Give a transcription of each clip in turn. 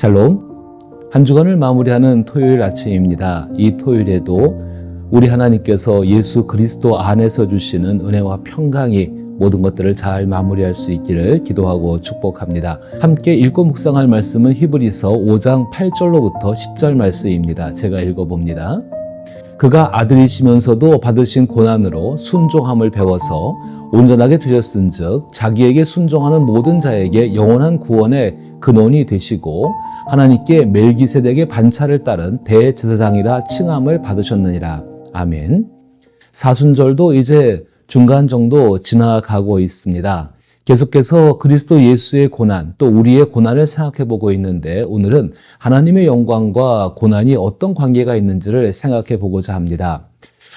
샬롬, 한 주간을 마무리하는 토요일 아침입니다. 이 토요일에도 우리 하나님께서 예수 그리스도 안에서 주시는 은혜와 평강이 모든 것들을 잘 마무리할 수 있기를 기도하고 축복합니다. 함께 읽고 묵상할 말씀은 히브리서 5장 8절로부터 10절 말씀입니다. 제가 읽어봅니다. 그가 아들이시면서도 받으신 고난으로 순종함을 배워서 온전하게 되셨은즉 자기에게 순종하는 모든 자에게 영원한 구원의 근원이 되시고 하나님께 멜기세덱의 반차를 따른 대제사장이라 칭함을 받으셨느니라. 아멘. 사순절도 이제 중간 정도 지나가고 있습니다. 계속해서 그리스도 예수의 고난, 또 우리의 고난을 생각해 보고 있는데 오늘은 하나님의 영광과 고난이 어떤 관계가 있는지를 생각해 보고자 합니다.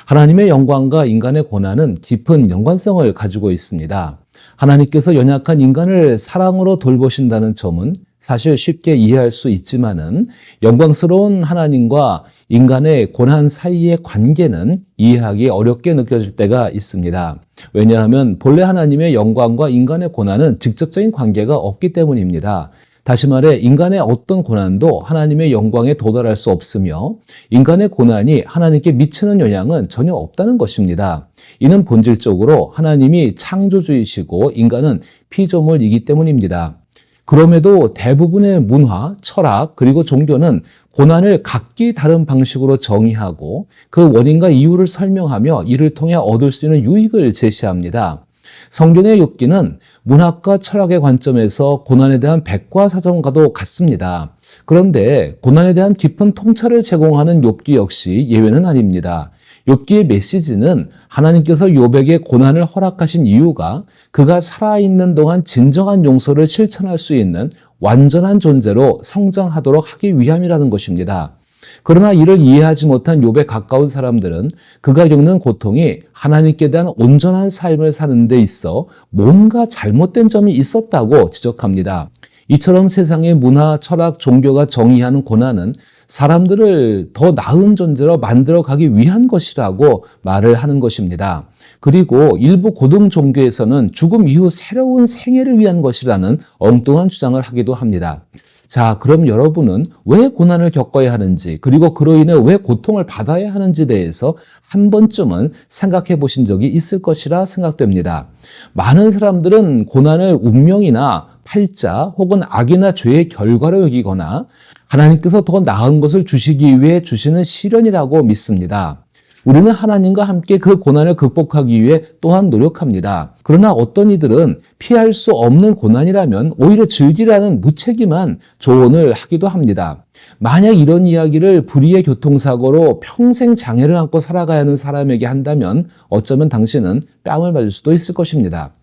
하나님의 영광과 인간의 고난은 깊은 연관성을 가지고 있습니다. 하나님께서 연약한 인간을 사랑으로 돌보신다는 점은 사실 쉽게 이해할 수 있지만은 영광스러운 하나님과 인간의 고난 사이의 관계는 이해하기 어렵게 느껴질 때가 있습니다. 왜냐하면 본래 하나님의 영광과 인간의 고난은 직접적인 관계가 없기 때문입니다. 다시 말해 인간의 어떤 고난도 하나님의 영광에 도달할 수 없으며 인간의 고난이 하나님께 미치는 영향은 전혀 없다는 것입니다. 이는 본질적으로 하나님이 창조주이시고 인간은 피조물이기 때문입니다. 그럼에도 대부분의 문화, 철학, 그리고 종교는 고난을 각기 다른 방식으로 정의하고 그 원인과 이유를 설명하며 이를 통해 얻을 수 있는 유익을 제시합니다. 성경의 욥기는 문학과 철학의 관점에서 고난에 대한 백과사전과도 같습니다. 그런데 고난에 대한 깊은 통찰을 제공하는 욥기 역시 예외는 아닙니다. 욥기의 메시지는 하나님께서 욥에게 고난을 허락하신 이유가 그가 살아있는 동안 진정한 용서를 실천할 수 있는 완전한 존재로 성장하도록 하기 위함이라는 것입니다. 그러나 이를 이해하지 못한 욥에 가까운 사람들은 그가 겪는 고통이 하나님께 대한 온전한 삶을 사는 데 있어 뭔가 잘못된 점이 있었다고 지적합니다. 이처럼 세상의 문화, 철학, 종교가 정의하는 고난은 사람들을 더 나은 존재로 만들어가기 위한 것이라고 말을 하는 것입니다. 그리고 일부 고등 종교에서는 죽음 이후 새로운 생애를 위한 것이라는 엉뚱한 주장을 하기도 합니다. 자, 그럼 여러분은 왜 고난을 겪어야 하는지, 그리고 그로 인해 왜 고통을 받아야 하는지에 대해서 한 번쯤은 생각해 보신 적이 있을 것이라 생각됩니다. 많은 사람들은 고난을 운명이나 팔자 혹은 악이나 죄의 결과로 여기거나 하나님께서 더 나은 것을 주시기 위해 주시는 시련이라고 믿습니다. 우리는 하나님과 함께 그 고난을 극복하기 위해 또한 노력합니다. 그러나 어떤 이들은 피할 수 없는 고난이라면 오히려 즐기라는 무책임한 조언을 하기도 합니다. 만약 이런 이야기를 불의의 교통사고로 평생 장애를 안고 살아가야 하는 사람에게 한다면 어쩌면 당신은 뺨을 맞을 수도 있을 것입니다.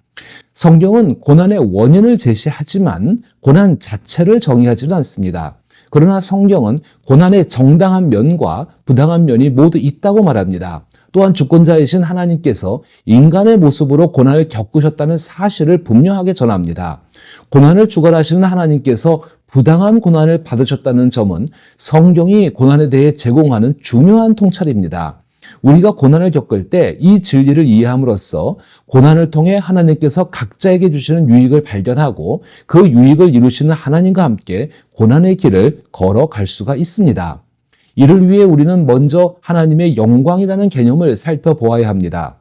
성경은 고난의 원인을 제시하지만 고난 자체를 정의하지는 않습니다. 그러나 성경은 고난의 정당한 면과 부당한 면이 모두 있다고 말합니다. 또한 주권자이신 하나님께서 인간의 모습으로 고난을 겪으셨다는 사실을 분명하게 전합니다. 고난을 주관하시는 하나님께서 부당한 고난을 받으셨다는 점은 성경이 고난에 대해 제공하는 중요한 통찰입니다. 우리가 고난을 겪을 때 이 진리를 이해함으로써 고난을 통해 하나님께서 각자에게 주시는 유익을 발견하고 그 유익을 이루시는 하나님과 함께 고난의 길을 걸어갈 수가 있습니다. 이를 위해 우리는 먼저 하나님의 영광이라는 개념을 살펴보아야 합니다.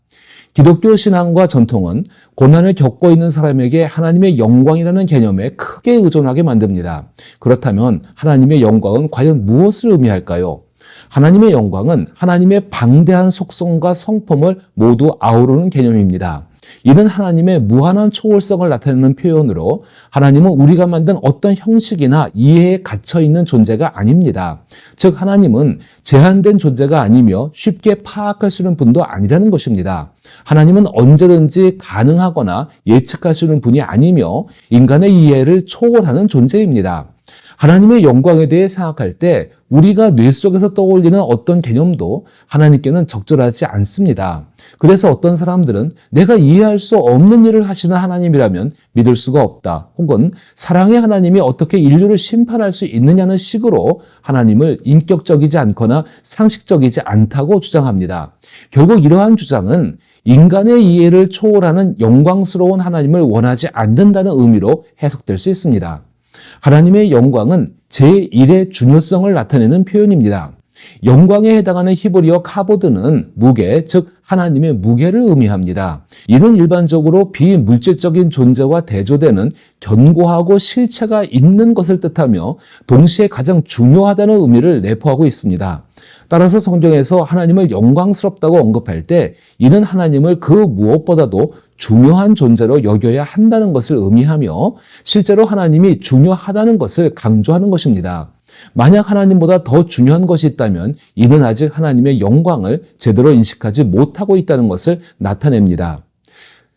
기독교 신앙과 전통은 고난을 겪고 있는 사람에게 하나님의 영광이라는 개념에 크게 의존하게 만듭니다. 그렇다면 하나님의 영광은 과연 무엇을 의미할까요? 하나님의 영광은 하나님의 방대한 속성과 성품을 모두 아우르는 개념입니다. 이는 하나님의 무한한 초월성을 나타내는 표현으로 하나님은 우리가 만든 어떤 형식이나 이해에 갇혀있는 존재가 아닙니다. 즉 하나님은 제한된 존재가 아니며 쉽게 파악할 수 있는 분도 아니라는 것입니다. 하나님은 언제든지 가능하거나 예측할 수 있는 분이 아니며 인간의 이해를 초월하는 존재입니다. 하나님의 영광에 대해 생각할 때 우리가 뇌 속에서 떠올리는 어떤 개념도 하나님께는 적절하지 않습니다. 그래서 어떤 사람들은 내가 이해할 수 없는 일을 하시는 하나님이라면 믿을 수가 없다. 혹은 사랑의 하나님이 어떻게 인류를 심판할 수 있느냐는 식으로 하나님을 인격적이지 않거나 상식적이지 않다고 주장합니다. 결국 이러한 주장은 인간의 이해를 초월하는 영광스러운 하나님을 원하지 않는다는 의미로 해석될 수 있습니다. 하나님의 영광은 제1의 중요성을 나타내는 표현입니다. 영광에 해당하는 히브리어 카보드는 무게, 즉 하나님의 무게를 의미합니다. 이는 일반적으로 비물질적인 존재와 대조되는 견고하고 실체가 있는 것을 뜻하며 동시에 가장 중요하다는 의미를 내포하고 있습니다. 따라서 성경에서 하나님을 영광스럽다고 언급할 때 이는 하나님을 그 무엇보다도 중요한 존재로 여겨야 한다는 것을 의미하며 실제로 하나님이 중요하다는 것을 강조하는 것입니다. 만약 하나님보다 더 중요한 것이 있다면 이는 아직 하나님의 영광을 제대로 인식하지 못하고 있다는 것을 나타냅니다.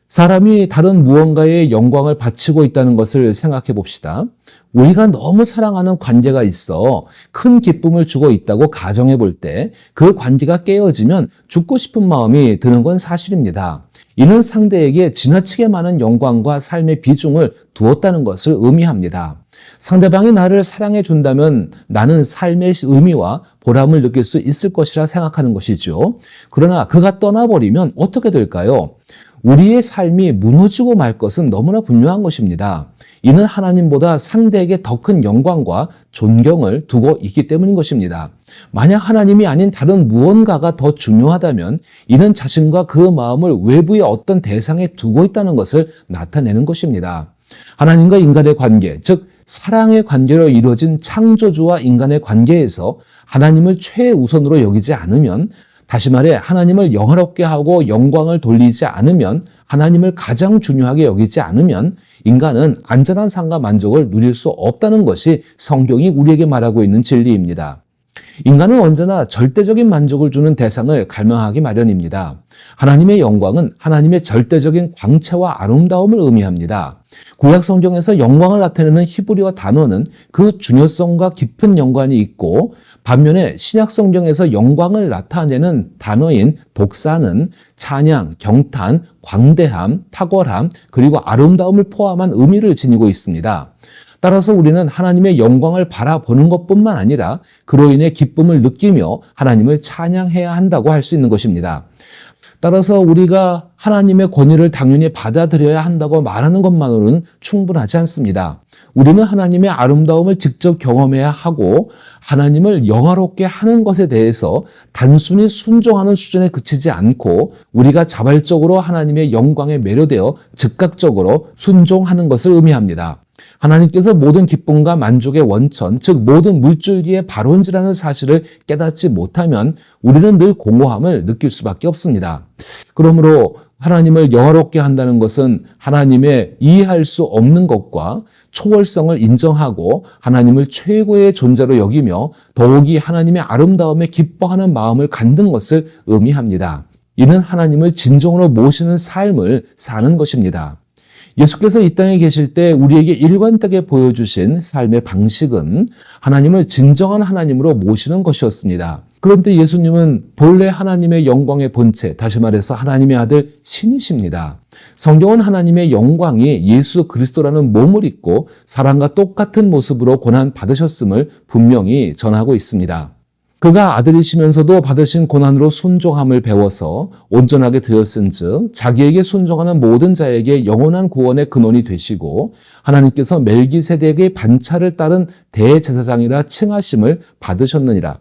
사람이 다른 무언가에 영광을 바치고 있다는 것을 생각해 봅시다. 우리가 너무 사랑하는 관계가 있어 큰 기쁨을 주고 있다고 가정해 볼 때 그 관계가 깨어지면 죽고 싶은 마음이 드는 건 사실입니다. 이는 상대에게 지나치게 많은 영광과 삶의 비중을 두었다는 것을 의미합니다. 상대방이 나를 사랑해 준다면 나는 삶의 의미와 보람을 느낄 수 있을 것이라 생각하는 것이죠. 그러나 그가 떠나버리면 어떻게 될까요? 우리의 삶이 무너지고 말 것은 너무나 분명한 것입니다. 이는 하나님보다 상대에게 더 큰 영광과 존경을 두고 있기 때문인 것입니다. 만약 하나님이 아닌 다른 무언가가 더 중요하다면 이는 자신과 그 마음을 외부의 어떤 대상에 두고 있다는 것을 나타내는 것입니다. 하나님과 인간의 관계, 즉 사랑의 관계로 이루어진 창조주와 인간의 관계에서 하나님을 최우선으로 여기지 않으면, 다시 말해 하나님을 영화롭게 하고 영광을 돌리지 않으면, 하나님을 가장 중요하게 여기지 않으면 인간은 안전한 삶과 만족을 누릴 수 없다는 것이 성경이 우리에게 말하고 있는 진리입니다. 인간은 언제나 절대적인 만족을 주는 대상을 갈망하기 마련입니다. 하나님의 영광은 하나님의 절대적인 광채와 아름다움을 의미합니다. 구약 성경에서 영광을 나타내는 히브리어 단어는 그 중요성과 깊은 연관이 있고, 반면에 신약 성경에서 영광을 나타내는 단어인 독사는 찬양, 경탄, 광대함, 탁월함, 그리고 아름다움을 포함한 의미를 지니고 있습니다. 따라서 우리는 하나님의 영광을 바라보는 것뿐만 아니라 그로 인해 기쁨을 느끼며 하나님을 찬양해야 한다고 할 수 있는 것입니다. 따라서 우리가 하나님의 권위를 당연히 받아들여야 한다고 말하는 것만으로는 충분하지 않습니다. 우리는 하나님의 아름다움을 직접 경험해야 하고 하나님을 영화롭게 하는 것에 대해서 단순히 순종하는 수준에 그치지 않고 우리가 자발적으로 하나님의 영광에 매료되어 즉각적으로 순종하는 것을 의미합니다. 하나님께서 모든 기쁨과 만족의 원천, 즉 모든 물줄기의 발원지라는 사실을 깨닫지 못하면 우리는 늘 공허함을 느낄 수밖에 없습니다. 그러므로 하나님을 영화롭게 한다는 것은 하나님의 이해할 수 없는 것과 초월성을 인정하고 하나님을 최고의 존재로 여기며 더욱이 하나님의 아름다움에 기뻐하는 마음을 갖는 것을 의미합니다. 이는 하나님을 진정으로 모시는 삶을 사는 것입니다. 예수께서 이 땅에 계실 때 우리에게 일관되게 보여주신 삶의 방식은 하나님을 진정한 하나님으로 모시는 것이었습니다. 그런데 예수님은 본래 하나님의 영광의 본체, 다시 말해서 하나님의 아들 신이십니다. 성경은 하나님의 영광이 예수 그리스도라는 몸을 입고 사람과 똑같은 모습으로 고난 받으셨음을 분명히 전하고 있습니다. 그가 아들이시면서도 받으신 고난으로 순종함을 배워서 온전하게 되었은즉 자기에게 순종하는 모든 자에게 영원한 구원의 근원이 되시고 하나님께서 멜기세덱의 반차를 따른 대제사장이라 칭하심을 받으셨느니라.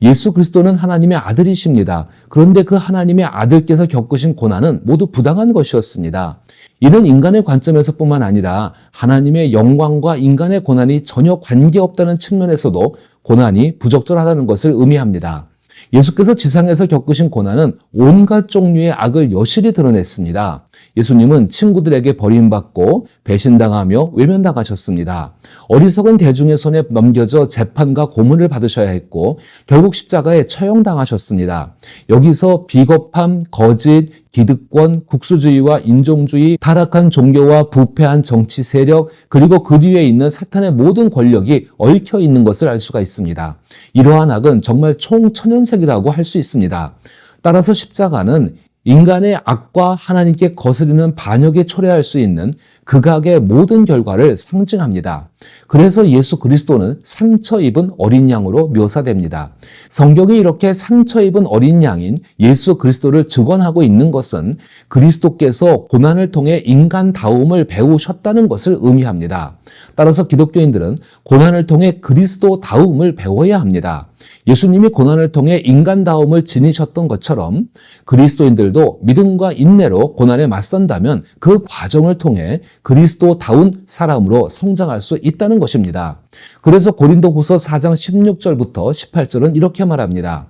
예수 그리스도는 하나님의 아들이십니다. 그런데 그 하나님의 아들께서 겪으신 고난은 모두 부당한 것이었습니다. 이는 인간의 관점에서뿐만 아니라 하나님의 영광과 인간의 고난이 전혀 관계없다는 측면에서도 고난이 부적절하다는 것을 의미합니다. 예수께서 지상에서 겪으신 고난은 온갖 종류의 악을 여실히 드러냈습니다. 예수님은 친구들에게 버림받고 배신당하며 외면당하셨습니다. 어리석은 대중의 손에 넘겨져 재판과 고문을 받으셔야 했고 결국 십자가에 처형당하셨습니다. 여기서 비겁함, 거짓, 기득권, 국수주의와 인종주의, 타락한 종교와 부패한 정치 세력, 그리고 그 뒤에 있는 사탄의 모든 권력이 얽혀 있는 것을 알 수가 있습니다. 이러한 악은 정말 총천연색이라고 할 수 있습니다. 따라서 십자가는 인간의 악과 하나님께 거스르는 반역에 초래할 수 있는 극악의 모든 결과를 상징합니다. 그래서 예수 그리스도는 상처 입은 어린 양으로 묘사됩니다. 성경이 이렇게 상처 입은 어린 양인 예수 그리스도를 증언하고 있는 것은 그리스도께서 고난을 통해 인간다움을 배우셨다는 것을 의미합니다. 따라서 기독교인들은 고난을 통해 그리스도다움을 배워야 합니다. 예수님이 고난을 통해 인간다움을 지니셨던 것처럼 그리스도인들도 믿음과 인내로 고난에 맞선다면 그 과정을 통해 그리스도다운 사람으로 성장할 수 있다는 것입니다. 그래서 고린도후서 4장 16절부터 18절은 이렇게 말합니다.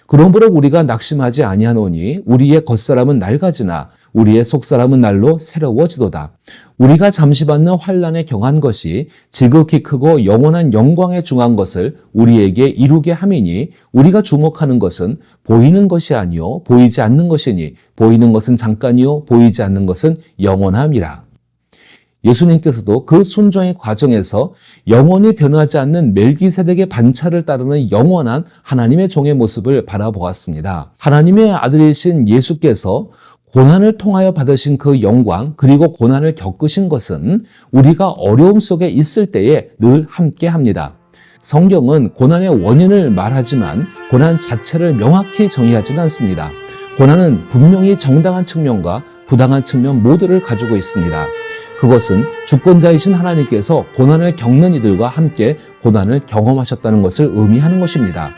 그러므로 우리가 낙심하지 아니하노니 우리의 겉사람은 낡아지나 우리의 속사람은 날로 새로워지도다. 우리가 잠시 받는 환난에 경한 것이 지극히 크고 영원한 영광에 중한 것을 우리에게 이루게 함이니 우리가 주목하는 것은 보이는 것이 아니요 보이지 않는 것이니 보이는 것은 잠깐이요 보이지 않는 것은 영원함이라. 예수님께서도 그 순종의 과정에서 영원히 변하지 않는 멜기세덱의 반차를 따르는 영원한 하나님의 종의 모습을 바라보았습니다. 하나님의 아들이신 예수께서 고난을 통하여 받으신 그 영광 그리고 고난을 겪으신 것은 우리가 어려움 속에 있을 때에 늘 함께합니다. 성경은 고난의 원인을 말하지만 고난 자체를 명확히 정의하지는 않습니다. 고난은 분명히 정당한 측면과 부당한 측면 모두를 가지고 있습니다. 그것은 주권자이신 하나님께서 고난을 겪는 이들과 함께 고난을 경험하셨다는 것을 의미하는 것입니다.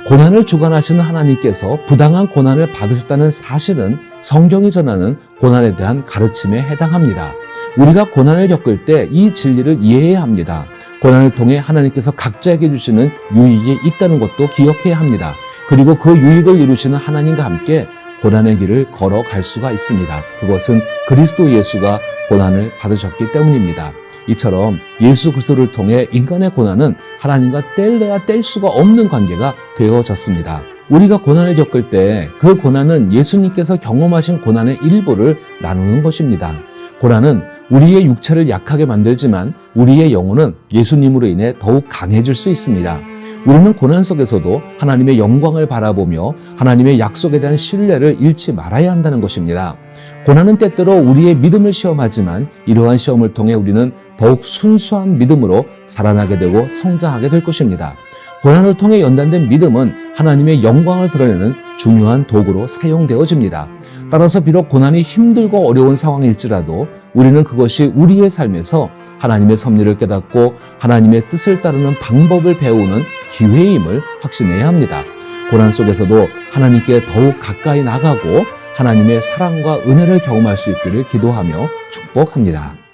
고난을 주관하시는 하나님께서 부당한 고난을 받으셨다는 사실은 성경이 전하는 고난에 대한 가르침에 해당합니다. 우리가 고난을 겪을 때 이 진리를 이해해야 합니다. 고난을 통해 하나님께서 각자에게 주시는 유익이 있다는 것도 기억해야 합니다. 그리고 그 유익을 이루시는 하나님과 함께 고난의 길을 걸어갈 수가 있습니다. 그것은 그리스도 예수가 고난을 받으셨기 때문입니다. 이처럼 예수 그리스도를 통해 인간의 고난은 하나님과 뗄래야 뗄 수가 없는 관계가 되어졌습니다. 우리가 고난을 겪을 때 그 고난은 예수님께서 경험하신 고난의 일부를 나누는 것입니다. 고난은 우리의 육체를 약하게 만들지만 우리의 영혼은 예수님으로 인해 더욱 강해질 수 있습니다. 우리는 고난 속에서도 하나님의 영광을 바라보며 하나님의 약속에 대한 신뢰를 잃지 말아야 한다는 것입니다. 고난은 때때로 우리의 믿음을 시험하지만 이러한 시험을 통해 우리는 더욱 순수한 믿음으로 살아나게 되고 성장하게 될 것입니다. 고난을 통해 연단된 믿음은 하나님의 영광을 드러내는 중요한 도구로 사용되어집니다. 따라서 비록 고난이 힘들고 어려운 상황일지라도 우리는 그것이 우리의 삶에서 하나님의 섭리를 깨닫고 하나님의 뜻을 따르는 방법을 배우는 기회임을 확신해야 합니다. 고난 속에서도 하나님께 더욱 가까이 나가고 하나님의 사랑과 은혜를 경험할 수 있기를 기도하며 축복합니다.